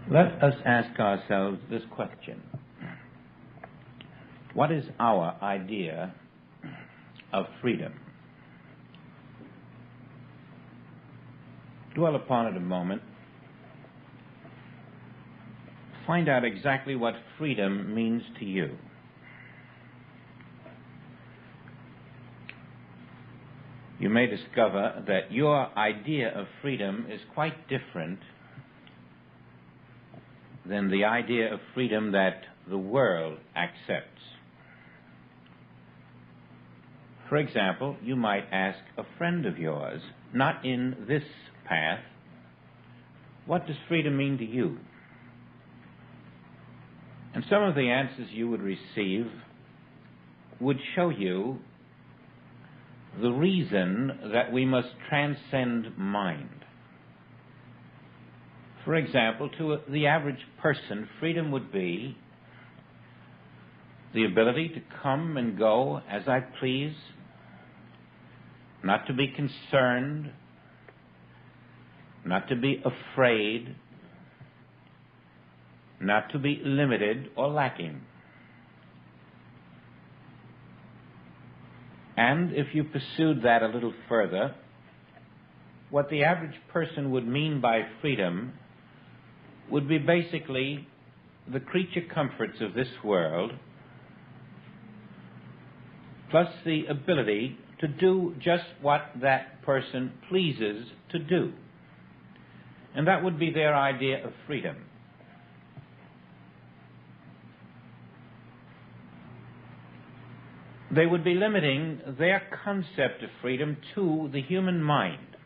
Let us ask ourselves this question. What is our idea of freedom? Dwell upon it a moment. Find out exactly what freedom means to you. You may discover that your idea of freedom is quite different than the idea of freedom that the world accepts. For example, you might ask a friend of yours, not in this path, what does freedom mean to you? And some of the answers you would receive would show you the reason that we must transcend mind. For example, to the average person, freedom would be the ability to come and go as I please, not to be concerned, not to be afraid, not to be limited or lacking. And if you pursued that a little further, what the average person would mean by freedom would be basically the creature comforts of this world, plus the ability to do just what that person pleases to do. And that would be their idea of freedom. They would be limiting their concept of freedom to the human mind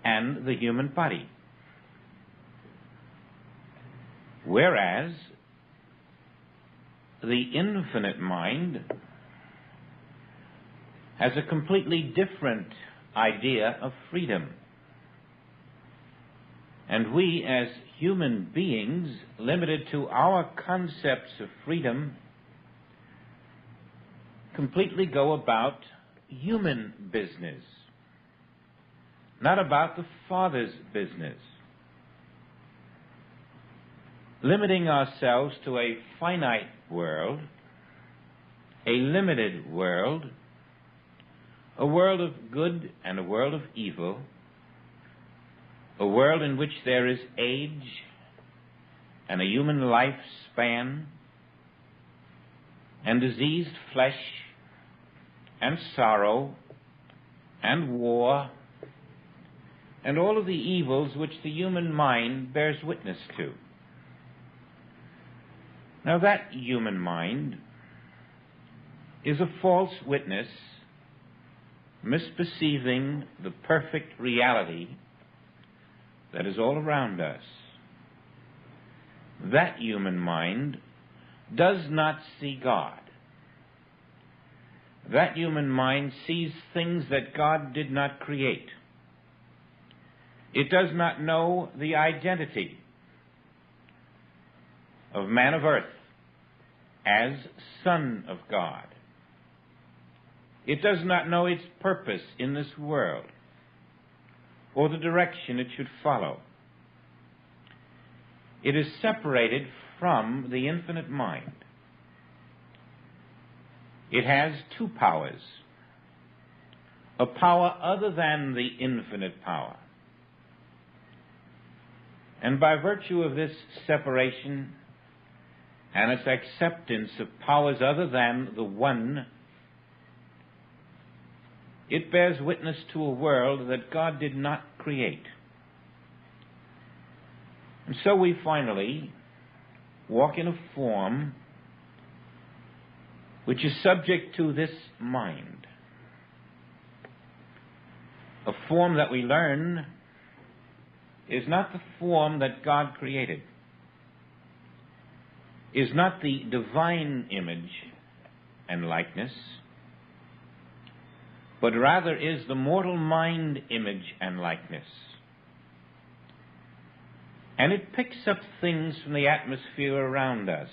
and the human body. Whereas the infinite mind has a completely different idea of freedom. And we as human beings, limited to our concepts of freedom, completely go about human business, not about the Father's business. Limiting ourselves to a finite world, a limited world, a world of good and a world of evil, a world in which there is age and a human lifespan and diseased flesh and sorrow and war and all of the evils which the human mind bears witness to. Now that human mind is a false witness, misperceiving the perfect reality that is all around us. That human mind does not see God. That human mind sees things that God did not create. It does not know the identity of man of earth as Son of God. It does not know its purpose in this world or the direction it should follow. It is separated from the infinite mind. It has two powers, a power other than the infinite power. And by virtue of this separation and its acceptance of powers other than the one, it bears witness to a world that God did not create. And so we finally walk in a form which is subject to this mind. A form that we learn is not the form that God created, is not the divine image and likeness, but rather is the mortal mind image and likeness. And it picks up things from the atmosphere around us.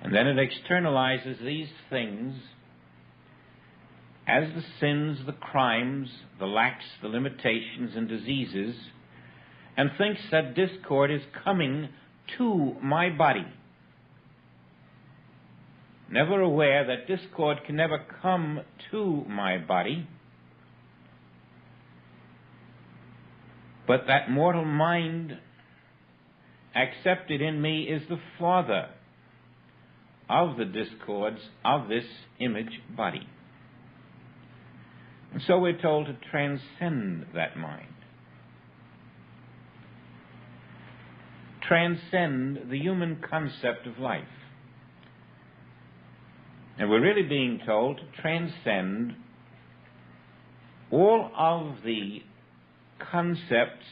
And then it externalizes these things has the sins, the crimes, the lacks, the limitations and diseases, and thinks that discord is coming to my body, never aware that discord can never come to my body, but that mortal mind accepted in me is the father of the discords of this image body. And so we're told to transcend that mind. Transcend the human concept of life. And we're really being told to transcend all of the concepts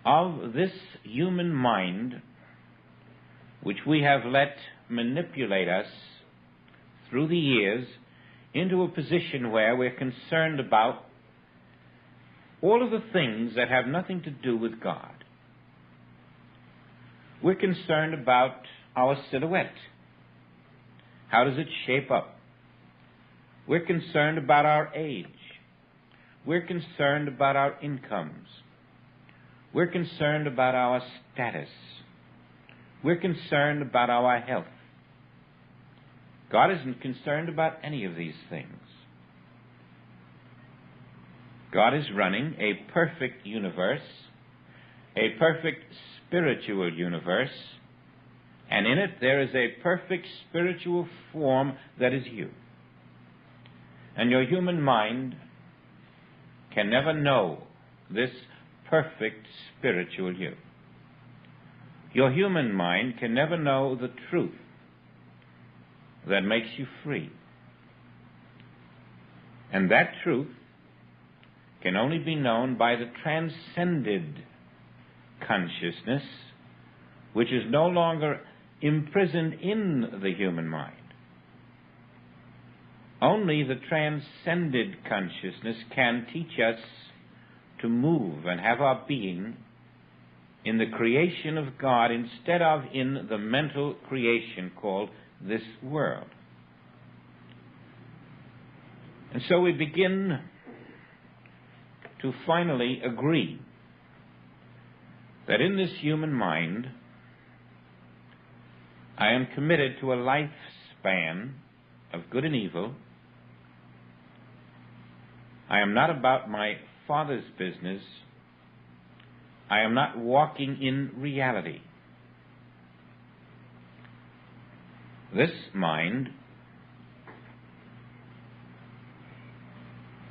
of this human mind which we have let manipulate us through the years into a position where we're concerned about all of the things that have nothing to do with God. We're concerned about our silhouette. How does it shape up? We're concerned about our age. We're concerned about our incomes. We're concerned about our status. We're concerned about our health. God isn't concerned about any of these things. God is running a perfect universe, a perfect spiritual universe, and in it there is a perfect spiritual form that is you. And your human mind can never know this perfect spiritual you. Your human mind can never know the truth that makes you free. And that truth can only be known by the transcended consciousness, which is no longer imprisoned in the human mind. Only the transcended consciousness can teach us to move and have our being in the creation of God instead of in the mental creation called this world. And so we begin to finally agree that in this human mind I am committed to a lifespan of good and evil. I am not about my Father's business. I am not walking in reality. This mind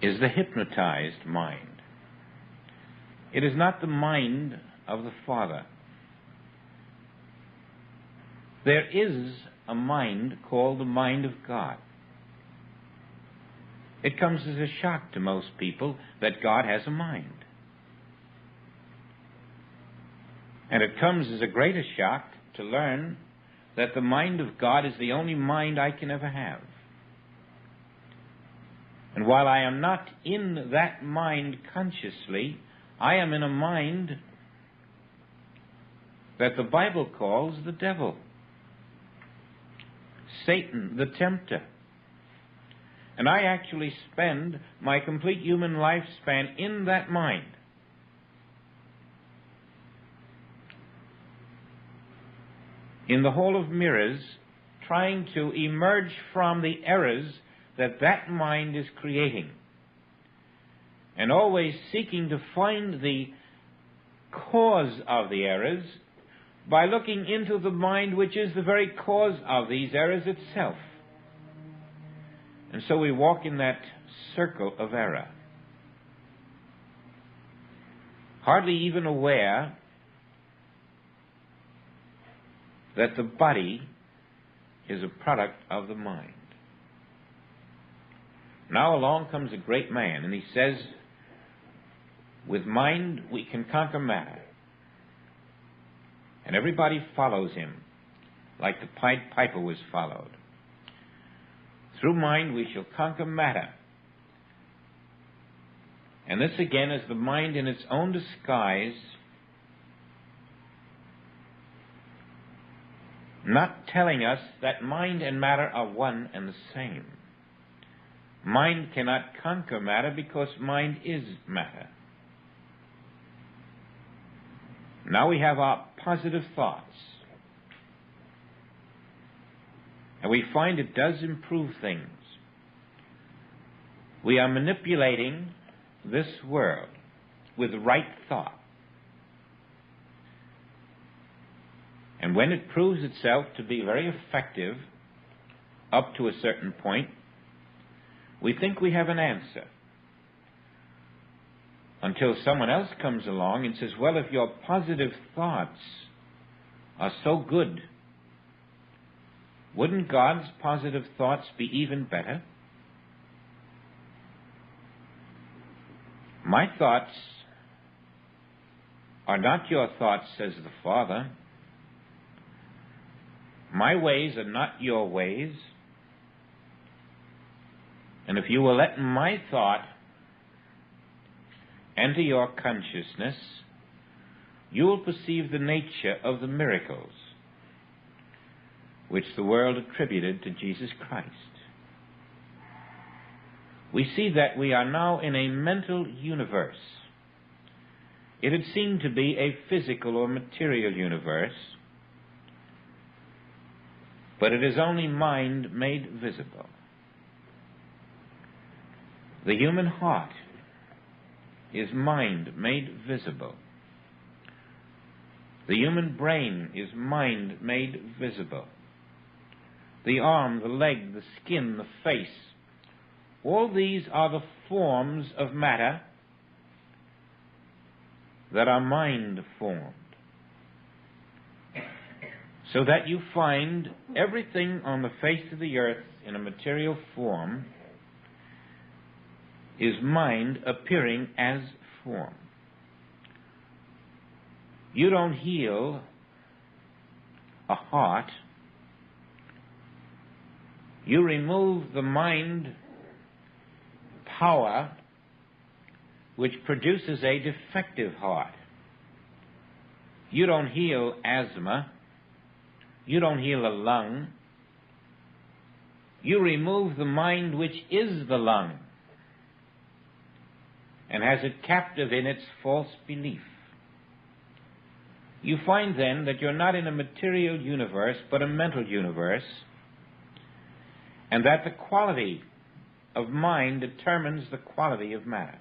is the hypnotized mind. It is not the mind of the Father. There is a mind called the mind of God. It comes as a shock to most people that God has a mind. And it comes as a greater shock to learn that the mind of God is the only mind I can ever have. And while I am not in that mind consciously, I am in a mind that the Bible calls the devil, Satan, the tempter. And I actually spend my complete human lifespan in that mind. In the hall of mirrors, trying to emerge from the errors that that mind is creating, and always seeking to find the cause of the errors by looking into the mind which is the very cause of these errors itself. And so we walk in that circle of error, hardly even aware that the body is a product of the mind. Now along comes a great man, and he says, with mind we can conquer matter. And everybody follows him, like the Pied Piper was followed. Through mind we shall conquer matter. And this again is the mind in its own disguise, not telling us that mind and matter are one and the same. Mind cannot conquer matter because mind is matter. Now we have our positive thoughts. And we find it does improve things. We are manipulating this world with right thought. And when it proves itself to be very effective up to a certain point, we think we have an answer. Until someone else comes along and says, well, if your positive thoughts are so good, wouldn't God's positive thoughts be even better? My thoughts are not your thoughts, says the Father. My ways are not your ways. And if you will let my thought enter your consciousness, you will perceive the nature of the miracles which the world attributed to Jesus Christ. We see that we are now in a mental universe. It had seemed to be a physical or material universe, but it is only mind made visible. The human heart is mind made visible. The human brain is mind made visible. The arm, the leg, the skin, the face, all these are the forms of matter that are mind formed. So that you find everything on the face of the earth in a material form is mind appearing as form. You don't heal a heart. You remove the mind power which produces a defective heart. You don't heal asthma. You don't heal a lung. You remove the mind which is the lung and has it captive in its false belief. You find then that you're not in a material universe but a mental universe, and that the quality of mind determines the quality of matter.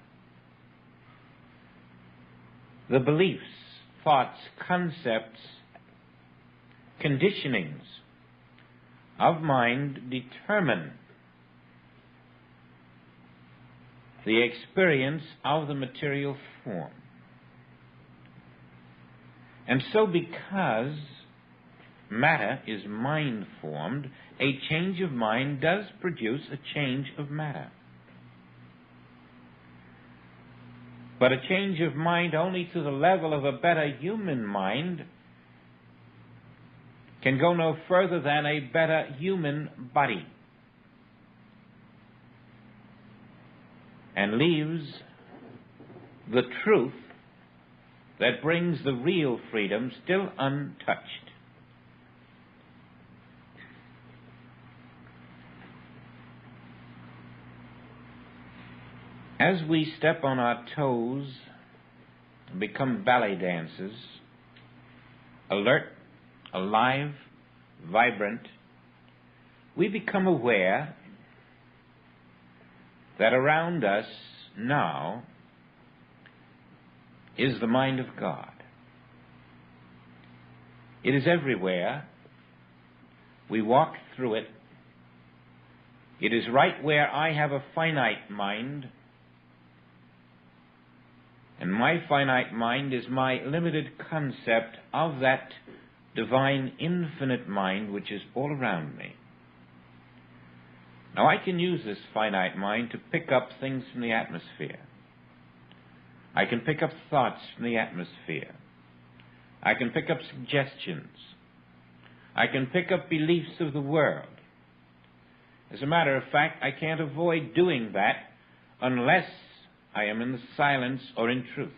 The beliefs, thoughts, concepts, conditionings of mind determine the experience of the material form. And so because matter is mind-formed, a change of mind does produce a change of matter. But a change of mind only to the level of a better human mind can go no further than a better human body, and leaves the truth that brings the real freedom still untouched. As we step on our toes and become ballet dancers, alert, alive, vibrant, we become aware that around us now is the mind of God. It is everywhere. We walk through it. It is right where I have a finite mind, and my finite mind is my limited concept of that divine infinite mind which is all around me. Now I can use this finite mind to pick up things from the atmosphere. I can pick up thoughts from the atmosphere. I can pick up suggestions. I can pick up beliefs of the world. As a matter of fact, I can't avoid doing that unless I am in the silence or in truth.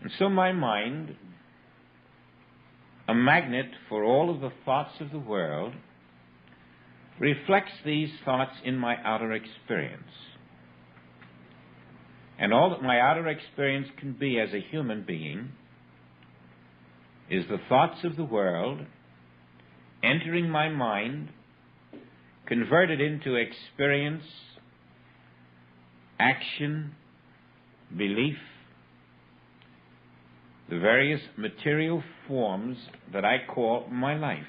And so my mind, a magnet for all of the thoughts of the world, reflects these thoughts in my outer experience. And all that my outer experience can be as a human being is the thoughts of the world entering my mind, converted into experience, action, belief, the various material forms that I call my life,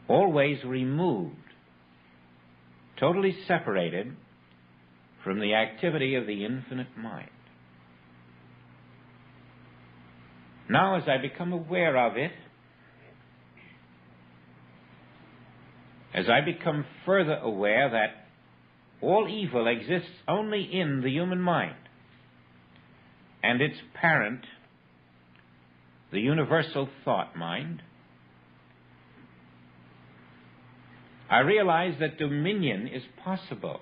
always removed, totally separated from the activity of the infinite mind. Now, as I become aware of it, as I become further aware that all evil exists only in the human mind, and its parent, the universal thought mind, I realize that dominion is possible.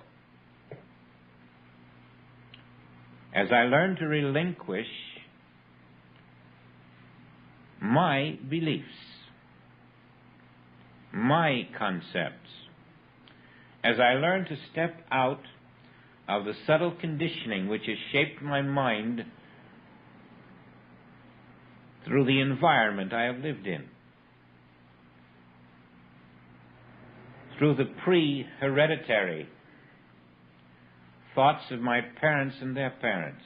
As I learn to relinquish my beliefs, my concepts, as I learn to step out of the subtle conditioning which has shaped my mind through the environment I have lived in, through the pre-hereditary thoughts of my parents and their parents,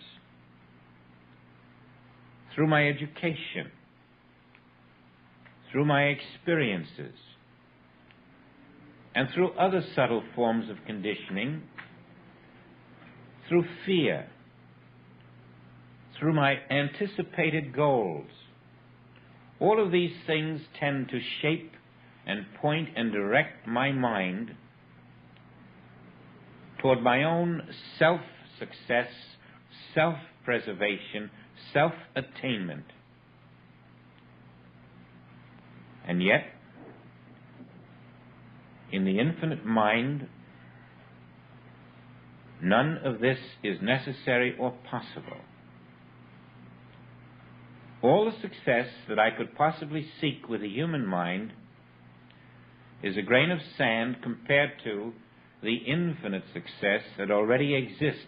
through my education, through my experiences, and through other subtle forms of conditioning, through fear, through my anticipated goals. All of these things tend to shape and point and direct my mind toward my own self-success, self-preservation, self-attainment. And yet, in the infinite mind, none of this is necessary or possible. All the success that I could possibly seek with the human mind is a grain of sand compared to the infinite success that already exists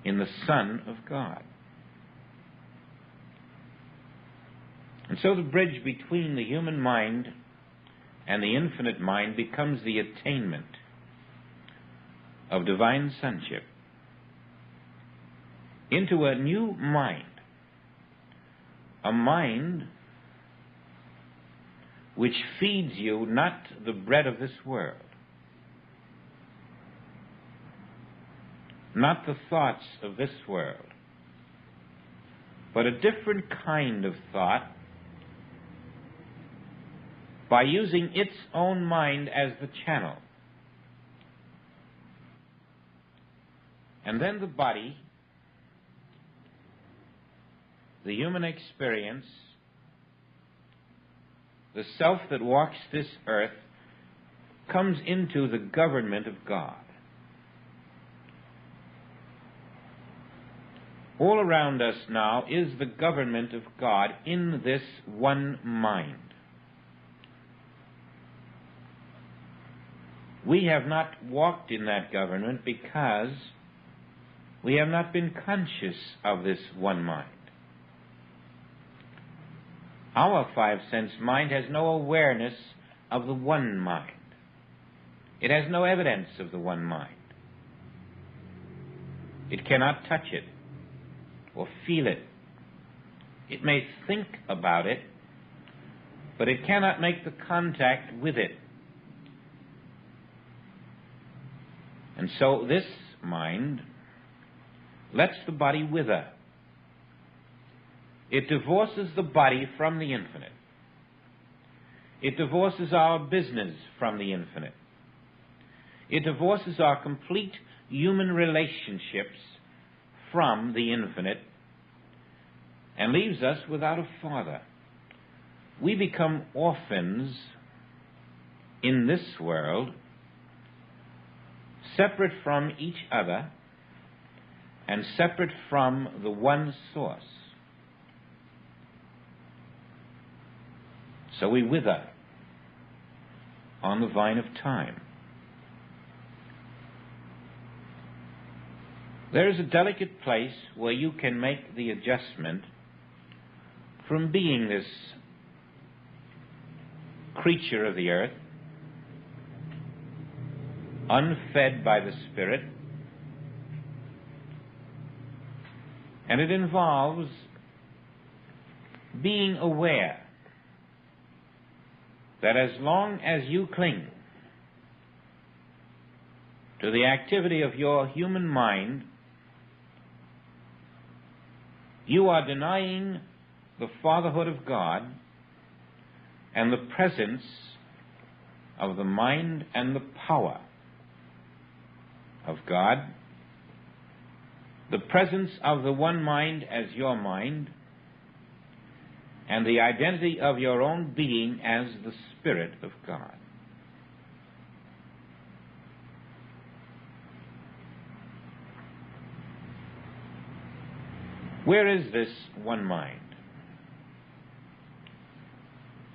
in the Son of God. And so the bridge between the human mind and the infinite mind becomes the attainment of divine sonship into a new mind, a mind which feeds you not the bread of this world, not the thoughts of this world, but a different kind of thought by using its own mind as the channel. And then the body, the human experience, the self that walks this earth, comes into the government of God. All around us now is the government of God in this one mind. We have not walked in that government because we have not been conscious of this one mind. Our five-sense mind has no awareness of the one mind. It has no evidence of the one mind. It cannot touch it or feel it. It may think about it, but it cannot make the contact with it. And so this mind lets the body wither. It divorces the body from the infinite. It divorces our business from the infinite. It divorces our complete human relationships from the infinite and leaves us without a father. We become orphans in this world, separate from each other and separate from the one source. So we wither. on the vine of time. There is a delicate place where you can make the adjustment from being this creature of the earth, unfed by the Spirit, and it involves being aware that as long as you cling to the activity of your human mind, you are denying the fatherhood of God and the presence of the mind and the power of God, the presence of the one mind as your mind, and the identity of your own being as the Spirit of God. Where is this one mind?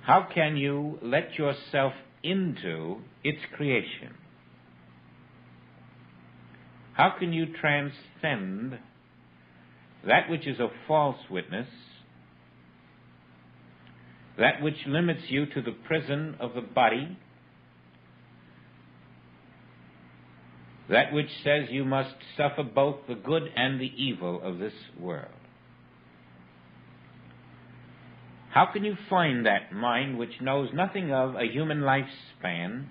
How can you let yourself into its creation? How can you transcend that which is a false witness, that which limits you to the prison of the body, that which says you must suffer both the good and the evil of this world? How can you find that mind which knows nothing of a human lifespan,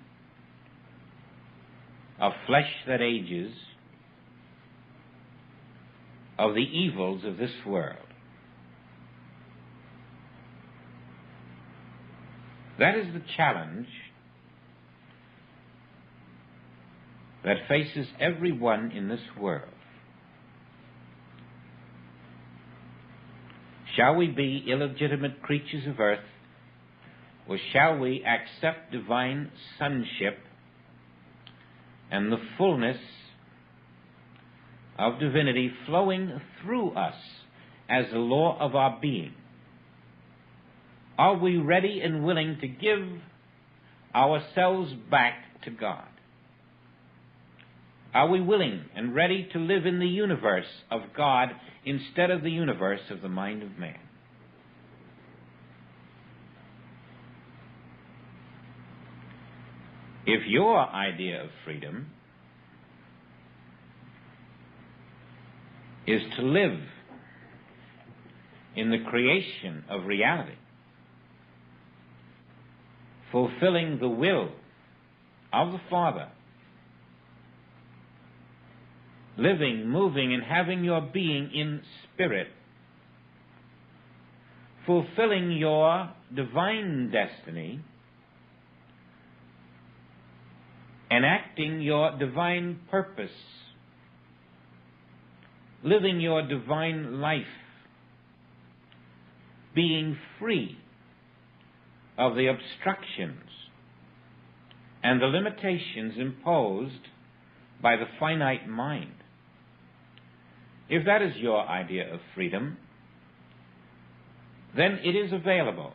of flesh that ages, of the evils of this world? That is the challenge that faces everyone in this world. Shall we be illegitimate creatures of earth, or shall we accept divine sonship and the fullness of divinity flowing through us as the law of our being? Are we ready and willing to give ourselves back to God? Are we willing and ready to live in the universe of God instead of the universe of the mind of man? If your idea of freedom is to live in the creation of reality, fulfilling the will of the Father, living, moving, and having your being in spirit, fulfilling your divine destiny, enacting your divine purpose, living your divine life, being free of the obstructions and the limitations imposed by the finite mind. If that is your idea of freedom, then it is available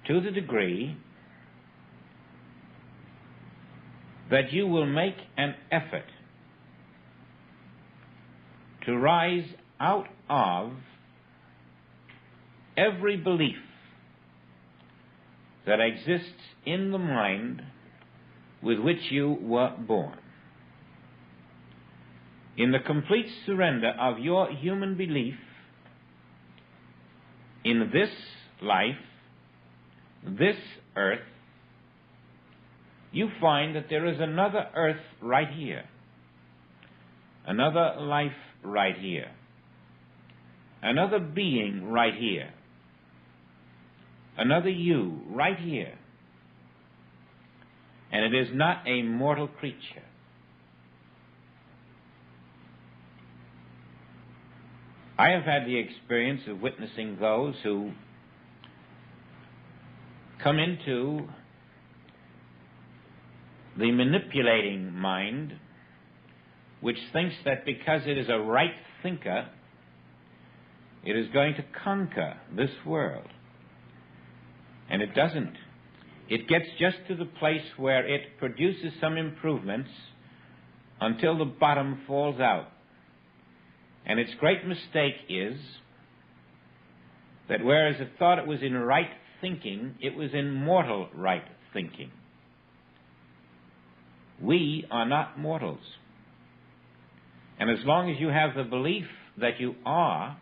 to the degree that you will make an effort to rise out of every belief that exists in the mind with which you were born. In the complete surrender of your human belief in this life, this earth, you find that there is another earth right here, another life right here, another being right here, another you right here. And it is not a mortal creature. I have had the experience of witnessing those who come into the manipulating mind, which thinks that because it is a right thinker, it is going to conquer this world. And it doesn't. It gets just to the place where it produces some improvements until the bottom falls out. And its great mistake is that whereas it thought it was in right thinking, it was in mortal right thinking. We are not mortals. And as long as you have the belief that you are,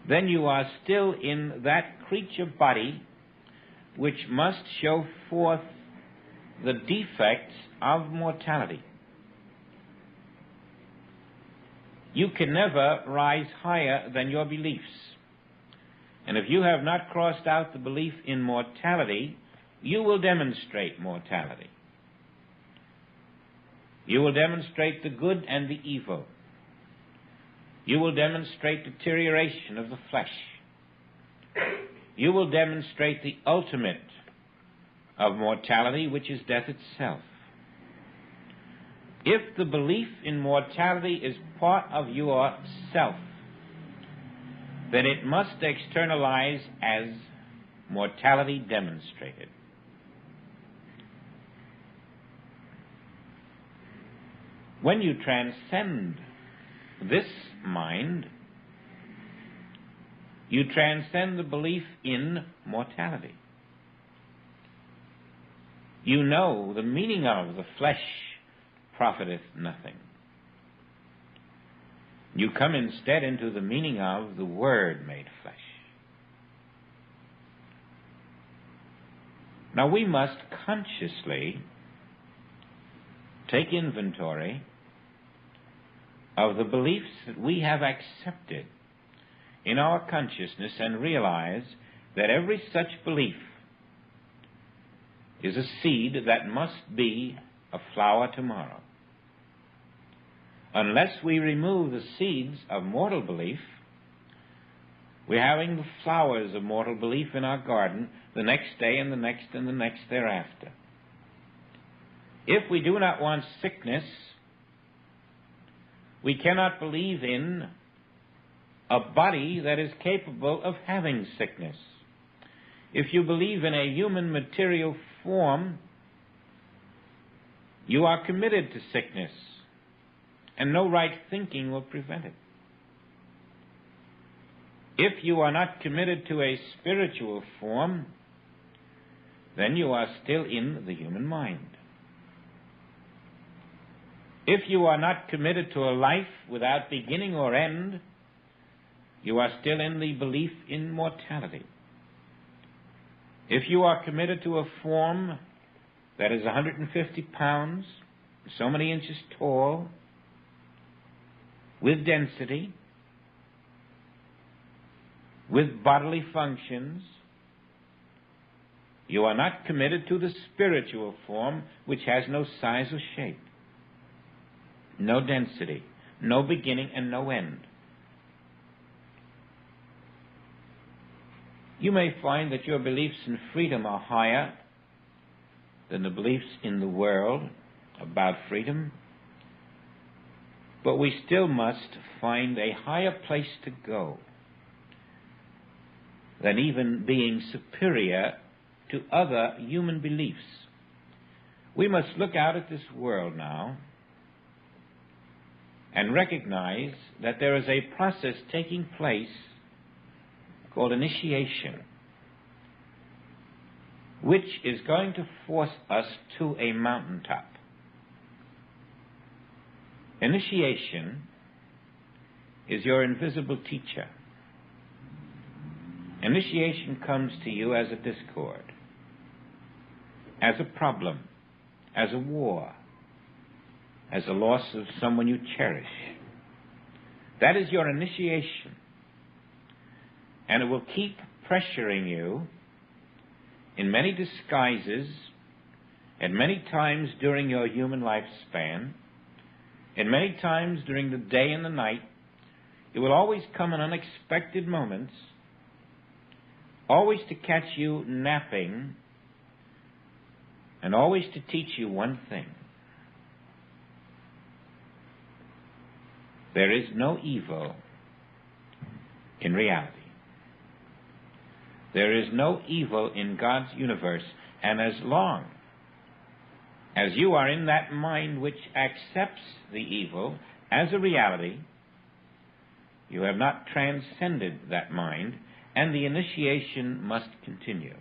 then you are still in that creature body which must show forth the defects of mortality. You can never rise higher than your beliefs. And if you have not crossed out the belief in mortality, you will demonstrate mortality. You will demonstrate the good and the evil. You will demonstrate deterioration of the flesh. You will demonstrate the ultimate of mortality, which is death itself. If the belief in mortality is part of your self, then it must externalize as mortality demonstrated. When you transcend this mind, you transcend the belief in mortality. You know the meaning of the flesh profiteth nothing. You come instead into the meaning of the Word made flesh. Now we must consciously take inventory of the beliefs that we have accepted in our consciousness and realize that every such belief is a seed that must be a flower tomorrow. Unless we remove the seeds of mortal belief, we're having the flowers of mortal belief in our garden the next day and the next and the next thereafter. If we do not want sickness, we cannot believe in a body that is capable of having sickness. If you believe in a human material form, you are committed to sickness, and no right thinking will prevent it. If you are not committed to a spiritual form, then you are still in the human mind. If you are not committed to a life without beginning or end, you are still in the belief in mortality. If you are committed to a form that is 150 pounds, so many inches tall, with density, with bodily functions, you are not committed to the spiritual form, which has no size or shape, no density, no beginning and no end. You may find that your beliefs in freedom are higher than the beliefs in the world about freedom, but we still must find a higher place to go than even being superior to other human beliefs. We must look out at this world now and recognize that there is a process taking place called initiation, which is going to force us to a mountaintop. Initiation is your invisible teacher. Initiation comes to you as a discord, as a problem, as a war, as a loss of someone you cherish. That is your initiation. And it will keep pressuring you in many disguises at many times during your human lifespan, and many times during the day and the night. It will always come in unexpected moments, always to catch you napping, and always to teach you one thing. There is no evil in reality. There is no evil in God's universe, and as long as you are in that mind which accepts the evil as a reality, you have not transcended that mind, and the initiation must continue.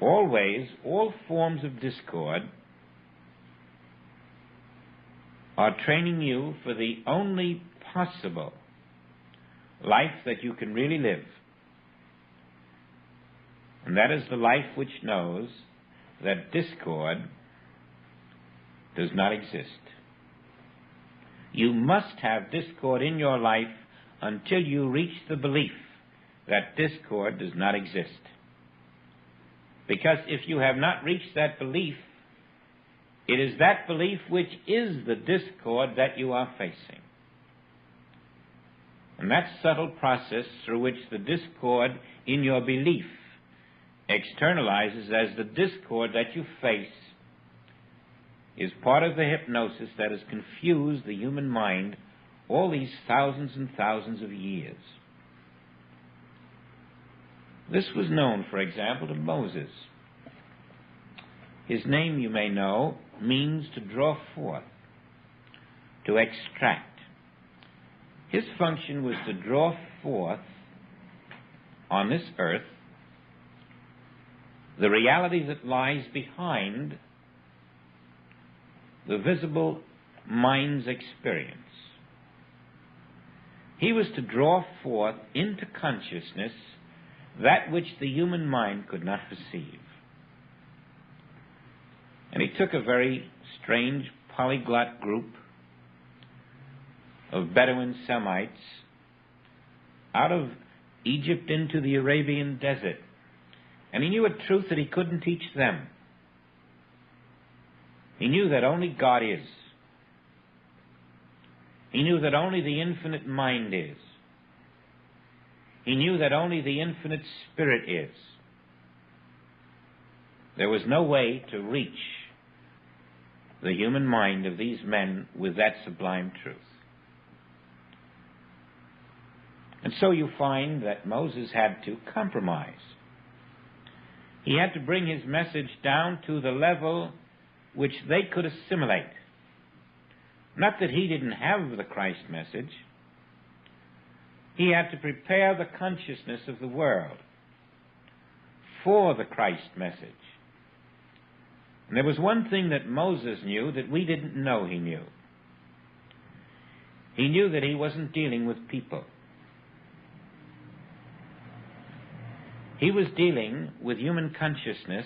Always, all forms of discord are training you for the only possible life that you can really live. And that is the life which knows that discord does not exist. You must have discord in your life until you reach the belief that discord does not exist. Because if you have not reached that belief, it is that belief which is the discord that you are facing. And that subtle process through which the discord in your belief externalizes as the discord that you face is part of the hypnosis that has confused the human mind all these thousands and thousands of years. This was known, for example, to Moses. His name, you may know, means to draw forth, to extract. His function was to draw forth on this earth the reality that lies behind the visible mind's experience. He was to draw forth into consciousness that which the human mind could not perceive. And he took a very strange polyglot group of Bedouin Semites out of Egypt into the Arabian desert. And he knew a truth that he couldn't teach them. He knew that only God is. He knew that only the infinite mind is. He knew that only the infinite spirit is. There was no way to reach the human mind of these men with that sublime truth. And so you find that Moses had to compromise. He had to bring his message down to the level which they could assimilate. Not that he didn't have the Christ message. He had to prepare the consciousness of the world for the Christ message. And there was one thing that Moses knew that we didn't know he knew. He knew that he wasn't dealing with people. He was dealing with human consciousness,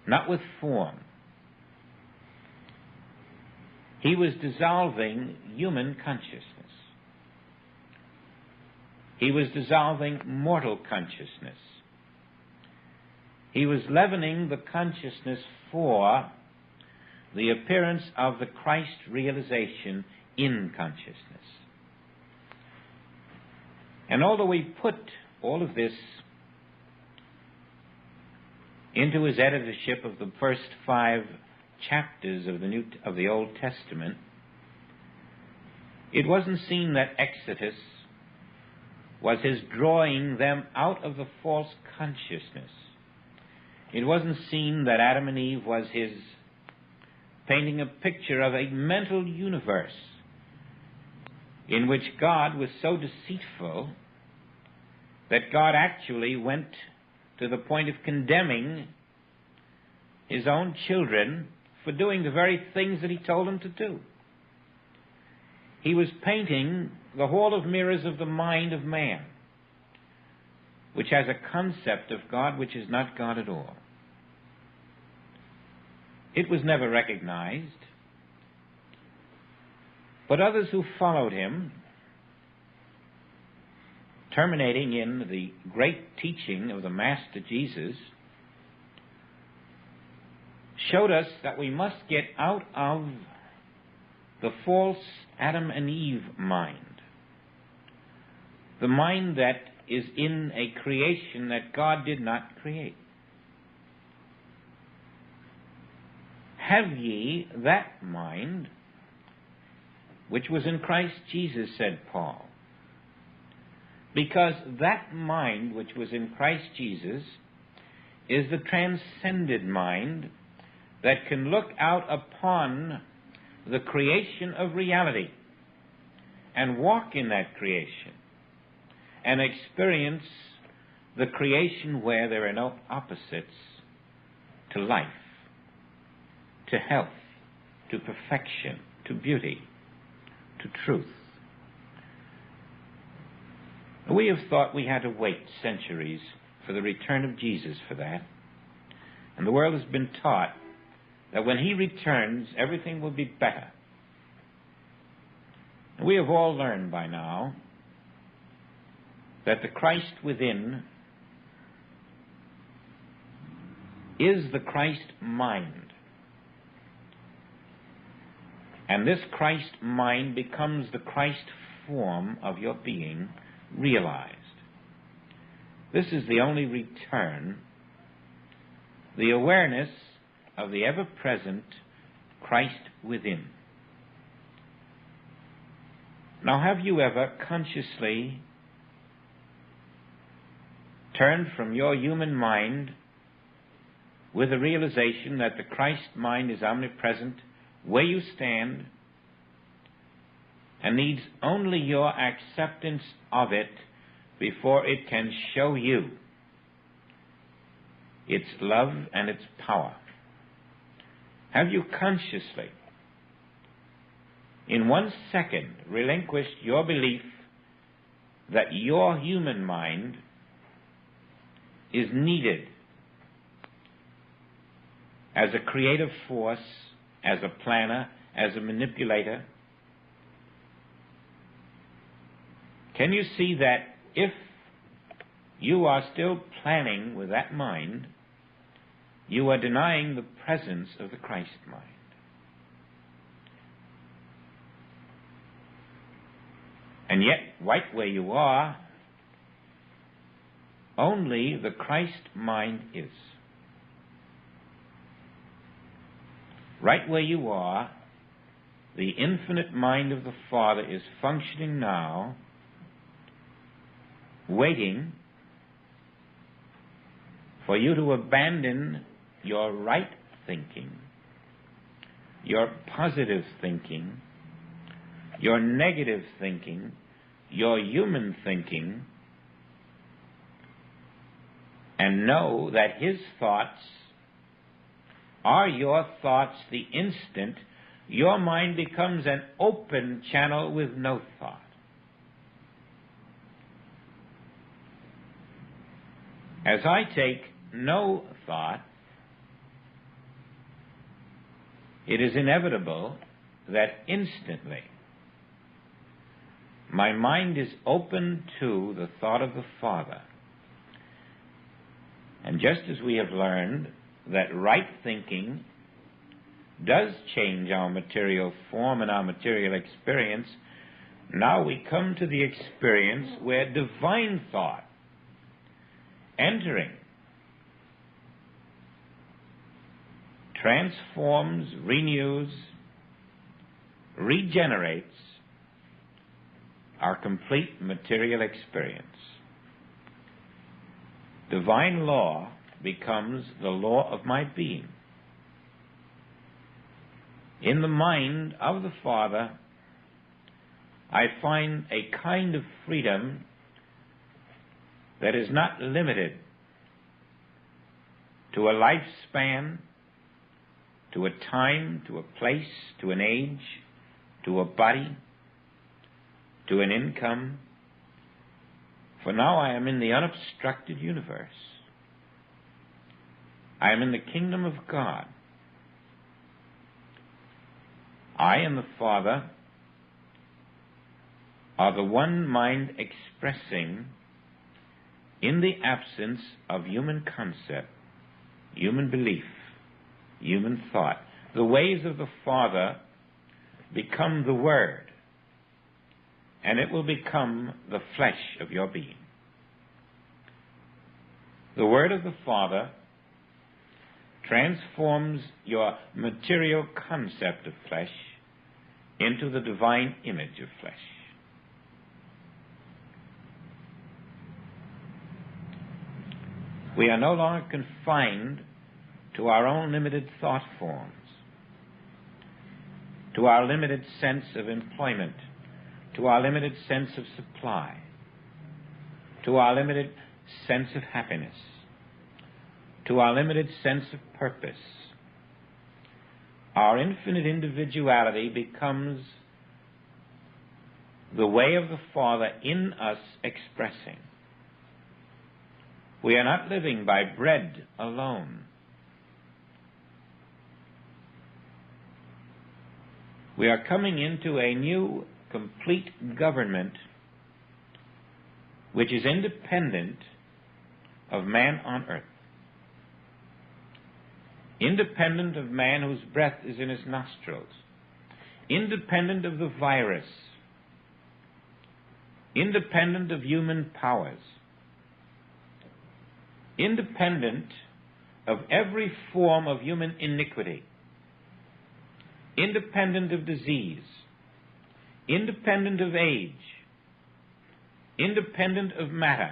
not with form. He was dissolving human consciousness. He was dissolving mortal consciousness. He was leavening the consciousness for the appearance of the Christ realization in consciousness. And although we put all of this into his editorship of the first 5 chapters of the Old Testament, it wasn't seen that Exodus was his drawing them out of the false consciousness. It wasn't seen that Adam and Eve was his painting a picture of a mental universe in which God was so deceitful that God actually went to the point of condemning his own children for doing the very things that he told them to do. He was painting the hall of mirrors of the mind of man, which has a concept of God which is not God at all. It was never recognized, but others who followed him, terminating in the great teaching of the Master Jesus, showed us that we must get out of the false Adam and Eve mind, the mind that is in a creation that God did not create. Have ye that mind which was in Christ Jesus, said Paul. because that mind which was in Christ Jesus is the transcended mind that can look out upon the creation of reality and walk in that creation and experience the creation where there are no opposites to life, to health, to perfection, to beauty, to truth. We have thought we had to wait centuries for the return of Jesus for that. And the world has been taught that when he returns, everything will be better. And we have all learned by now that the Christ within is the Christ mind. And this Christ mind becomes the Christ form of your being realized. This is the only return, the awareness of the ever-present Christ within. Now, have you ever consciously turned from your human mind with the realization that the Christ mind is omnipresent where you stand and needs only your acceptance of it before it can show you its love and its power? Have you consciously, in 1 second, relinquished your belief that your human mind is needed as a creative force, as a planner, as a manipulator? Can you see that if you are still planning with that mind, you are denying the presence of the Christ mind? And yet, right where you are, only the Christ mind is. Right where you are, the infinite mind of the Father is functioning now, waiting for you to abandon your right thinking, your positive thinking, your negative thinking, your human thinking, and know that his thoughts are your thoughts the instant your mind becomes an open channel with no thought. As I take no thought, it is inevitable that instantly my mind is open to the thought of the Father. And just as we have learned that right thinking does change our material form and our material experience, now we come to the experience where divine thought, entering, transforms, renews, regenerates our complete material experience. Divine law becomes the law of my being. In the mind of the Father, I find a kind of freedom that is not limited to a lifespan, to a time, to a place, to an age, to a body, to an income. For now I am in the unobstructed universe. I am in the kingdom of God. I and the Father are the one mind expressing, in the absence of human concept, human belief, human thought, the ways of the Father become the Word, and it will become the flesh of your being. The Word of the Father transforms your material concept of flesh into the divine image of flesh. We are no longer confined to our own limited thought forms, to our limited sense of employment, to our limited sense of supply, to our limited sense of happiness, to our limited sense of purpose. Our infinite individuality becomes the way of the Father in us expressing. We are not living by bread alone. We are coming into a new, complete government which is independent of man on earth. Independent of man whose breath is in his nostrils. Independent of the virus. Independent of human powers. Independent of every form of human iniquity. Independent of disease. Independent of age. Independent of matter.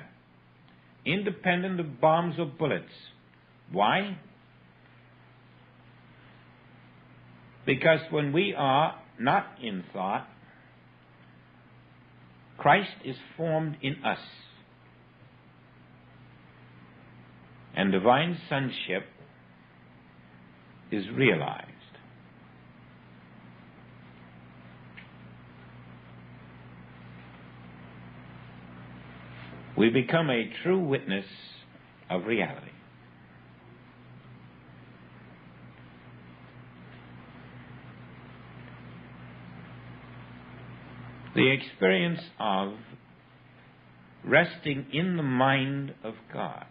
Independent of bombs or bullets. Why? Because when we are not in thought, Christ is formed in us. And divine sonship is realized. We become a true witness of reality. The experience of resting in the mind of God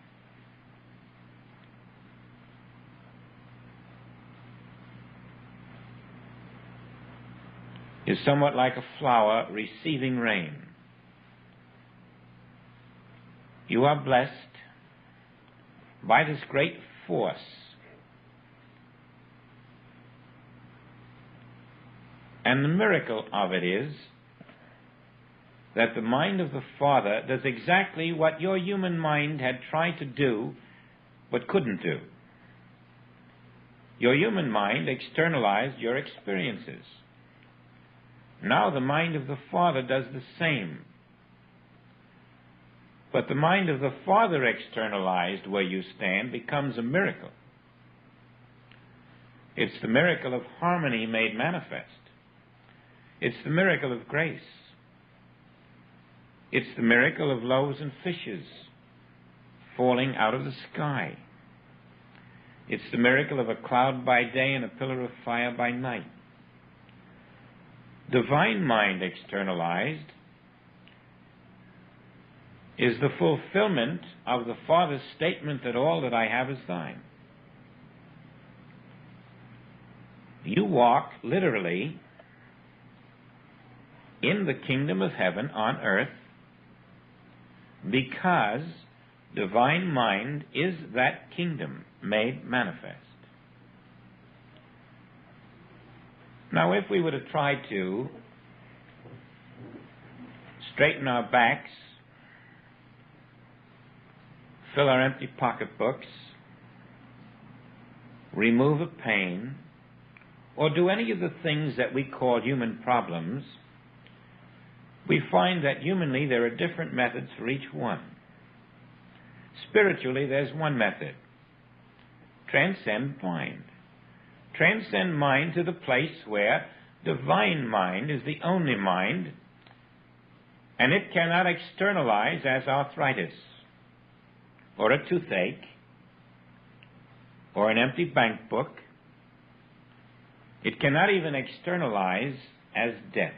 is somewhat like a flower receiving rain. You are blessed by this great force and the miracle of it is that the mind of the Father does exactly what your human mind had tried to do but couldn't do. Your human mind externalized your experiences. Now the mind of the Father does the same. But the mind of the Father externalized where you stand becomes a miracle. It's the miracle of harmony made manifest. It's the miracle of grace. It's the miracle of loaves and fishes falling out of the sky. It's the miracle of a cloud by day and a pillar of fire by night. Divine mind externalized is the fulfillment of the Father's statement that all that I have is thine. You walk literally in the kingdom of heaven on earth because divine mind is that kingdom made manifest. Now, if we were to try to straighten our backs, fill our empty pocketbooks, remove a pain, or do any of the things that we call human problems, we find that humanly there are different methods for each one. Spiritually, there's one method. Transcend mind. Transcend mind to the place where divine mind is the only mind, and it cannot externalize as arthritis, or a toothache, or an empty bank book. It cannot even externalize as death.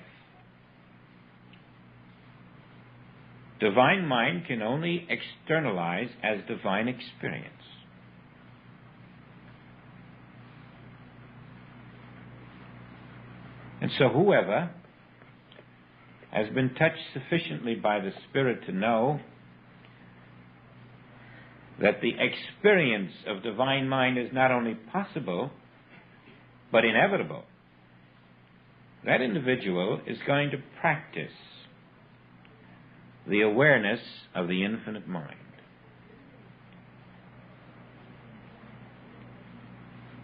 Divine mind can only externalize as divine experience. And so whoever has been touched sufficiently by the Spirit to know that the experience of divine mind is not only possible, but inevitable, that individual is going to practice the awareness of the infinite mind.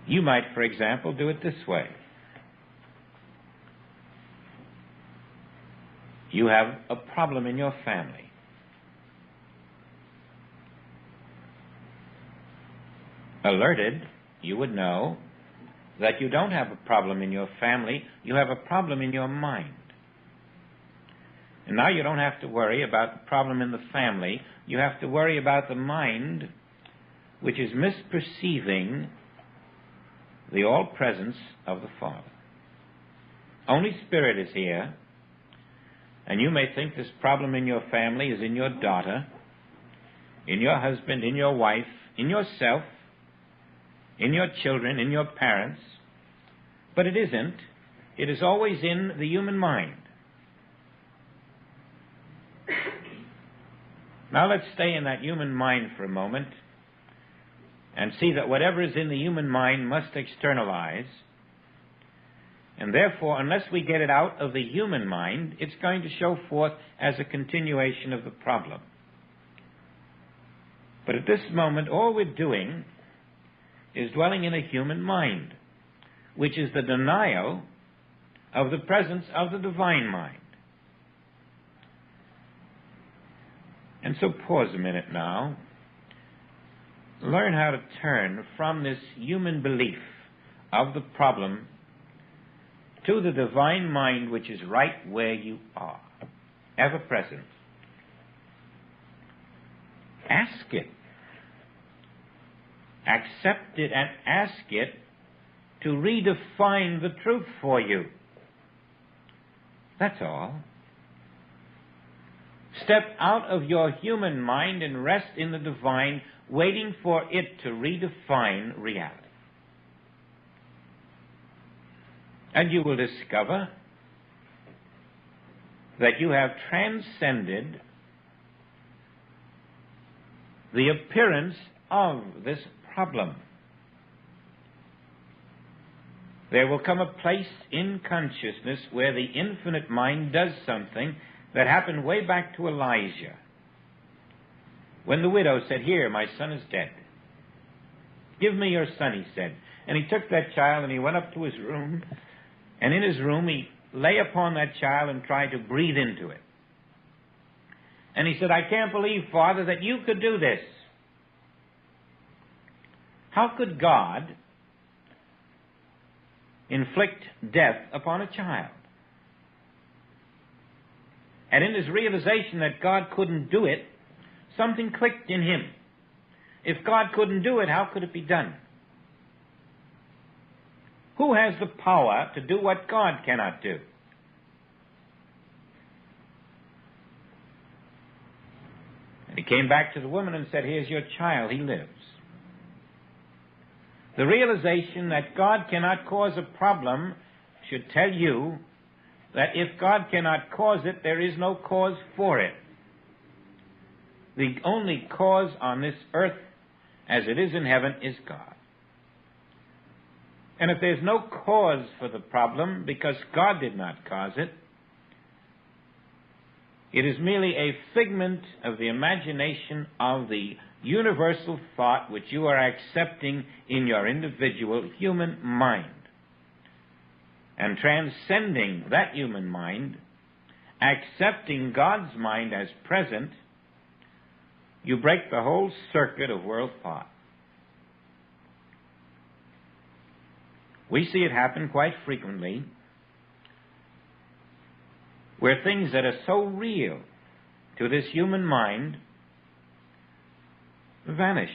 You might, for example, do it this way. You have a problem in your family. Alerted, you would know that you don't have a problem in your family, you have a problem in your mind. And now you don't have to worry about the problem in the family, you have to worry about the mind, which is misperceiving the all-presence of the Father. Only Spirit is here, and you may think this problem in your family is in your daughter, in your husband, in your wife, in yourself, in your children, in your parents, but it isn't. It is always in the human mind. Now let's stay in that human mind for a moment and see that whatever is in the human mind must externalize, and therefore, unless we get it out of the human mind, it's going to show forth as a continuation of the problem. But at this moment, all we're doing is dwelling in a human mind, which is the denial of the presence of the divine mind. And so pause a minute now. Learn how to turn from this human belief of the problem to the divine mind, which is right where you are, ever present. Ask it. Accept it and ask it to redefine the truth for you. That's all. Step out of your human mind and rest in the divine, waiting for it to redefine reality. And you will discover that you have transcended the appearance of this problem. There will come a place in consciousness where the infinite mind does something that happened way back to Elijah, when the widow said, "Here, my son is dead. Give me your son," he said. And he took that child and he went up to his room, and in his room he lay upon that child and tried to breathe into it. And he said, "I can't believe, Father, that you could do this." How could God inflict death upon a child? And in his realization that God couldn't do it, something clicked in him. If God couldn't do it, how could it be done? Who has the power to do what God cannot do? And he came back to the woman and said, "Here's your child, he lives." The realization that God cannot cause a problem should tell you that if God cannot cause it, there is no cause for it. The only cause on this earth, as it is in heaven, is God. And if there's no cause for the problem because God did not cause it, it is merely a figment of the imagination of the universal thought which you are accepting in your individual human mind. And transcending that human mind, accepting God's mind as present, you break the whole circuit of world thought. We see it happen quite frequently, where things that are so real to this human mind vanish,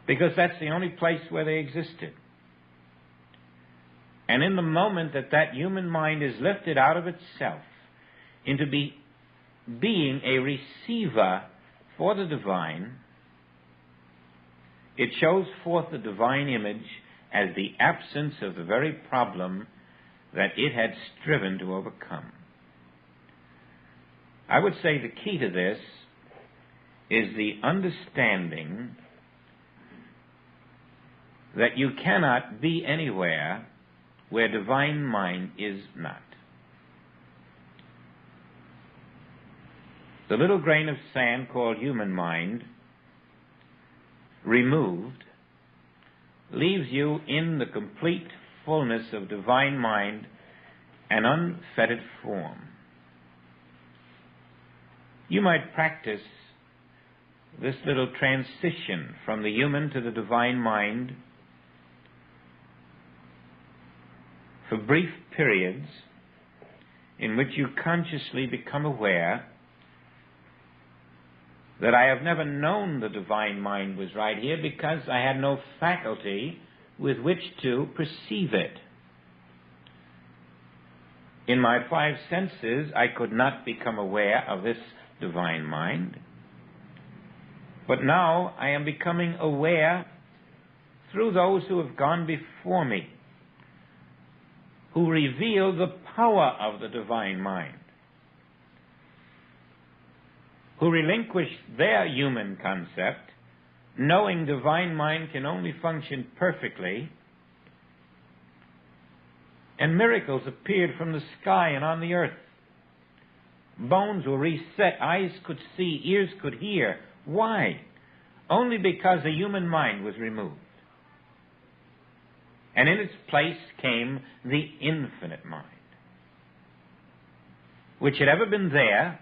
because that's the only place where they existed. And in the moment that that human mind is lifted out of itself into being a receiver for the divine, it shows forth the divine image as the absence of the very problem that it had striven to overcome. I would say the key to this is the understanding that you cannot be anywhere where divine mind is not. The little grain of sand called human mind, removed, leaves you in the complete fullness of divine mind and unfettered form. You might practice this little transition from the human to the divine mind for brief periods in which you consciously become aware that I have never known the divine mind was right here because I had no faculty with which to perceive it. In my five senses, I could not become aware of this divine mind. But now I am becoming aware through those who have gone before me, who reveal the power of the divine mind, who relinquish their human concept, knowing divine mind can only function perfectly, and miracles appeared from the sky and on the earth. Bones were reset, eyes could see, ears could hear. Why? Only because the human mind was removed. And in its place came the infinite mind, which had ever been there,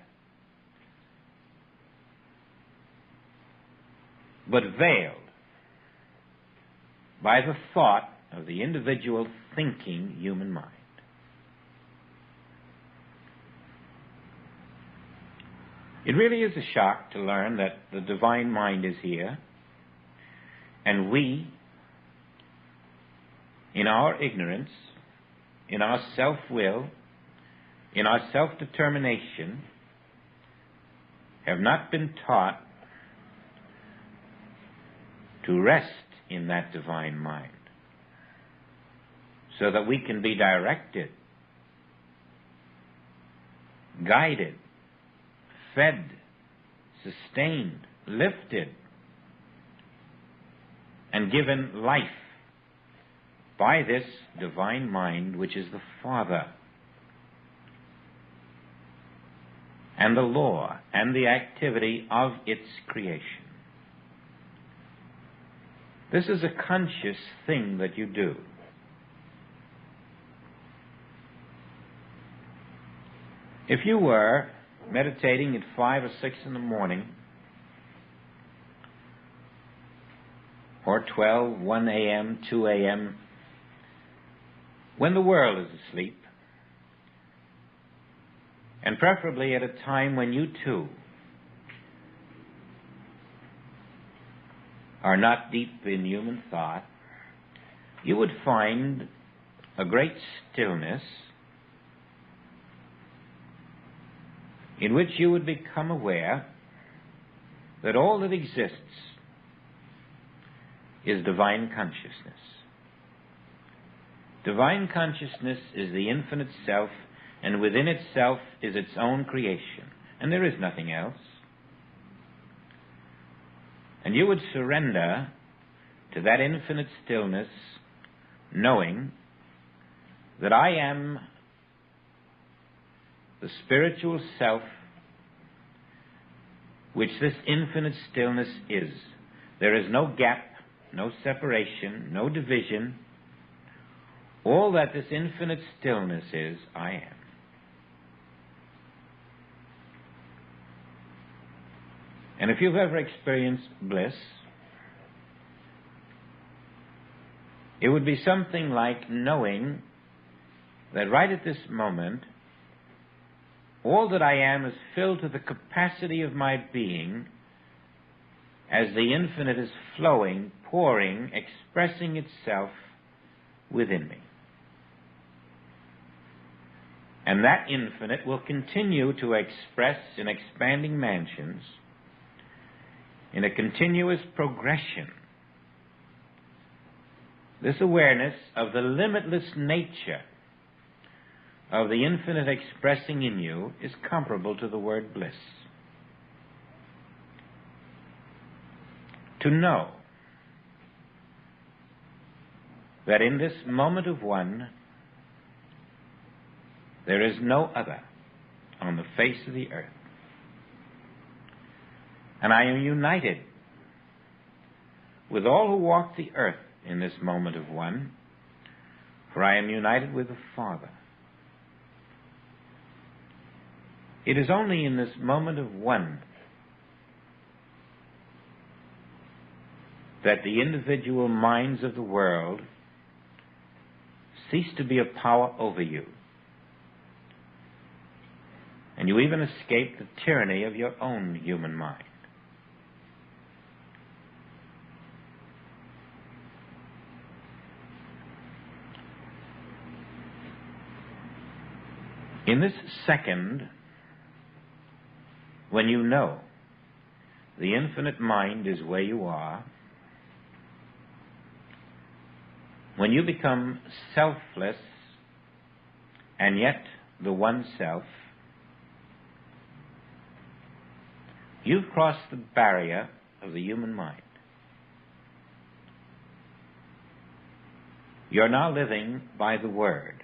but veiled by the thought of the individual thinking human mind. It really is a shock to learn that the divine mind is here, and we, in our ignorance, in our self-will, in our self-determination, have not been taught to rest in that divine mind so that we can be directed, guided, fed, sustained, lifted, and given life by this divine mind, which is the Father, and the law and the activity of its creation. This is a conscious thing that you do. If you were meditating at 5 or 6 in the morning, or 12, 1 a.m., 2 a.m., when the world is asleep, and preferably at a time when you too are not deep in human thought, you would find a great stillness in which you would become aware that all that exists is divine consciousness. Divine consciousness is the infinite self, and within itself is its own creation, and there is nothing else. And you would surrender to that infinite stillness, knowing that I am the spiritual self which this infinite stillness is. There is no gap, no separation, no division. All that this infinite stillness is, I am. And if you've ever experienced bliss, it would be something like knowing that right at this moment, all that I am is filled to the capacity of my being as the infinite is flowing, pouring, expressing itself within me. And that infinite will continue to express in expanding mansions in a continuous progression. This awareness of the limitless nature of the infinite expressing in you is comparable to the word bliss. To know that in this moment of one, there is no other on the face of the earth. And I am united with all who walk the earth in this moment of one, for I am united with the Father. It is only in this moment of one that the individual minds of the world cease to be a power over you, and you even escape the tyranny of your own human mind. In this second, when you know the infinite mind is where you are, when you become selfless and yet the one self, you've crossed the barrier of the human mind. You're now living by the Word.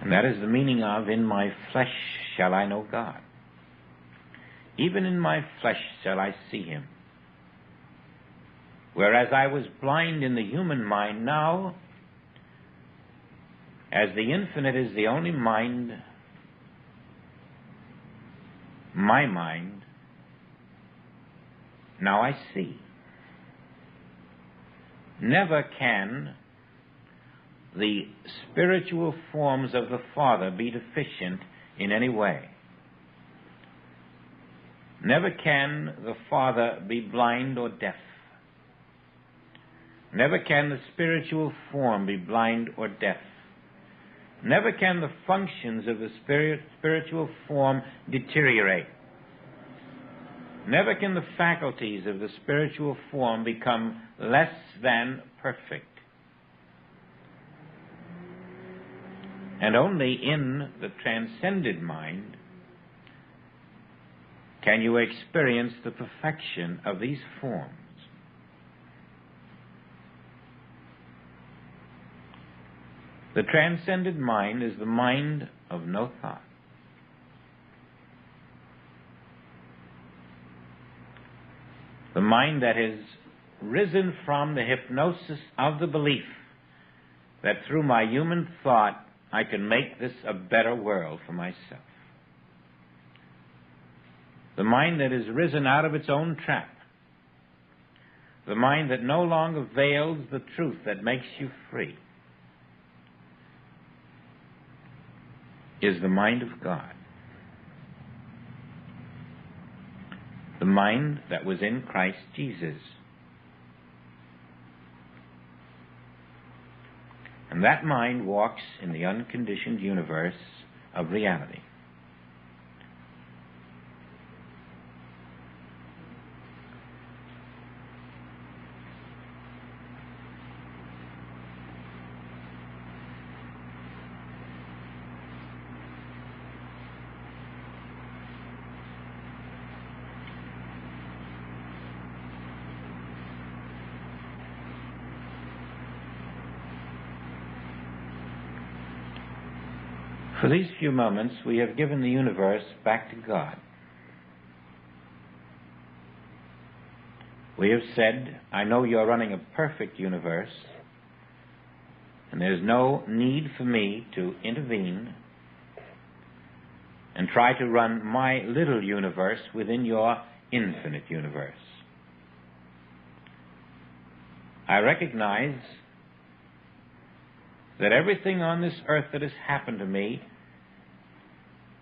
And that is the meaning of, in my flesh shall I know God. Even in my flesh shall I see Him. Whereas I was blind in the human mind, now, as the infinite is the only mind, my mind, now I see. Never can the spiritual forms of the Father be deficient in any way. Never can the Father be blind or deaf. Never can the spiritual form be blind or deaf. Never can the functions of the spiritual form deteriorate. Never can the faculties of the spiritual form become less than perfect. And only in the transcended mind can you experience the perfection of these forms. The transcended mind is the mind of no thought. The mind that has risen from the hypnosis of the belief that through my human thought I can make this a better world for myself. The mind that has risen out of its own trap. The mind that no longer veils the truth that makes you free. Is the mind of God. The mind that was in Christ Jesus. And that mind walks in the unconditioned universe of reality. For these few moments, we have given the universe back to God. We have said, I know you're running a perfect universe, and there's no need for me to intervene and try to run my little universe within your infinite universe. I recognize that everything on this earth that has happened to me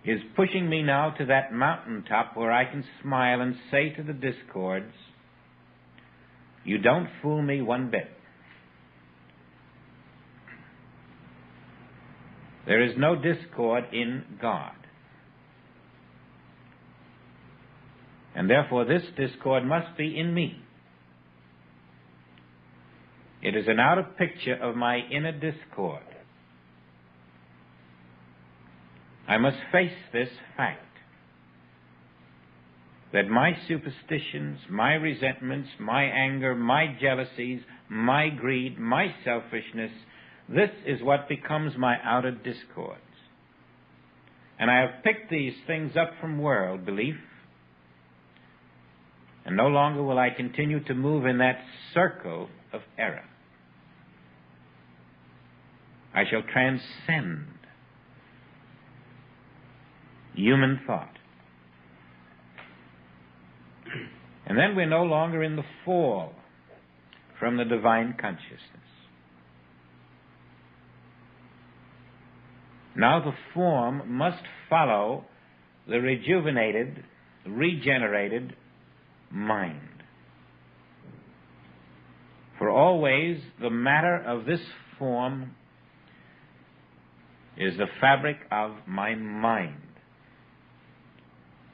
is pushing me now to that mountaintop where I can smile and say to the discords, you don't fool me one bit. There is no discord in God. And therefore this discord must be in me. It is an outer picture of my inner discord. I must face this fact that my superstitions, my resentments, my anger, my jealousies, my greed, my selfishness, This is what becomes my outer discords. And I have picked these things up from world belief, and no longer will I continue to move in that circle of error. I shall transcend human thought. And then we're no longer in the fall from the divine consciousness. Now the form must follow the rejuvenated, regenerated mind. For always the matter of this form is the fabric of my mind.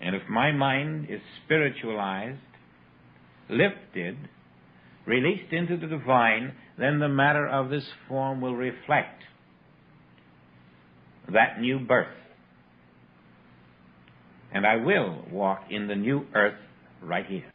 And if my mind is spiritualized, lifted, released into the divine, then the matter of this form will reflect that new birth. And I will walk in the new earth right here.